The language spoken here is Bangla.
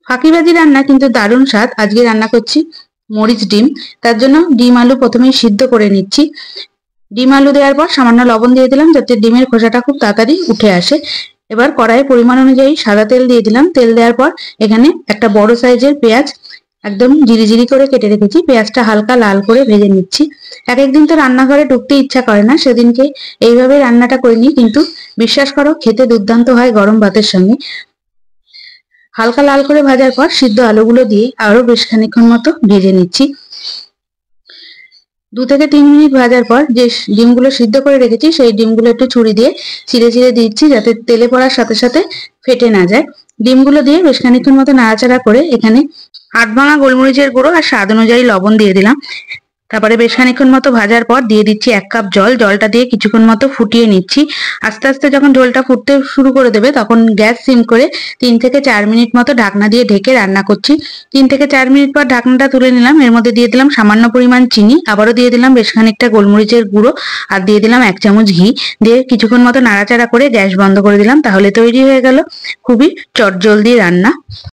ফাঁকিবাজি রান্না কিন্তু দারুণ স্বাদ। আজকে রান্না করছি মরিচ ডিম। তার জন্য ডিম আলু প্রথমেই সিদ্ধ করে নিচ্ছি। ডিম আলু দেওয়ার পর সামান্য লবণ দিয়ে দিলাম যাতে ডিমের খোসাটা খুব তাড়াতাড়ি উঠে আসে। এবার কড়াইয়ে পরিমাণ অনুযায়ী সাদা তেল দিয়ে দিলাম। তেল দেওয়ার পর এখানে একটা বড় সাইজের পেঁয়াজ একদম জিরি করে কেটে রেখেছি। পেঁয়াজটা হালকা লাল করে ভেজে নিচ্ছি। এক একদিন তো রান্নাঘরে ঢুকতে ইচ্ছা করে না, সেদিনকে এইভাবে রান্নাটা করে নিই, কিন্তু বিশ্বাস করো খেতে দুর্দান্ত হয় গরম ভাতের সঙ্গে। হালকা লাল করে ভাজার পর সিদ্ধ আলুগুলো দিয়ে আরো বেশ খানিকক্ষণ মতো ভেজে নিচ্ছি। 2 থেকে 3 মিনিট ভাজার পর যে ডিমগুলো সিদ্ধ করে রেখেছি সেই ডিমগুলো একটু ছুরি দিয়ে চিড়ে দিচ্ছি যাতে তেলে পড়ার সাথে সাথে ফেটে না যায়। ডিমগুলো দিয়ে বেশ খানিকক্ষণ মতো নাড়াচাড়া করে এখানে 8 ভাঙা গোলমরিচের গুঁড়ো আর স্বাদ অনুযায়ী লবণ দিয়ে দিলাম। তারপরে বেশ খানিকক্ষণ মতো ভাজার পর দিয়ে দিচ্ছি 1 কাপ জল। জলটা দিয়ে কিছুক্ষণ মতো ফুটিয়ে নিচ্ছি। আস্তে আস্তে যখন ঝোলটা ফুটতে শুরু করে দেবে তখন গ্যাস সিম করে 3 থেকে 4 মিনিট মতো ঢাকনা দিয়ে ঢেকে রান্না করছি। 3 থেকে 4 মিনিট পর ঢাকনাটা তুলে নিলাম। এর মধ্যে দিয়ে দিলাম সামান্য পরিমাণ চিনি, আবারও দিয়ে দিলাম বেশ খানিকটা গোলমরিচের গুঁড়ো আর দিয়ে দিলাম 1 চামচ ঘি। দিয়ে কিছুক্ষণ মতো নাড়াচাড়া করে গ্যাস বন্ধ করে দিলাম। তাহলে তৈরি হয়ে গেল খুবই চটজলদি রান্না।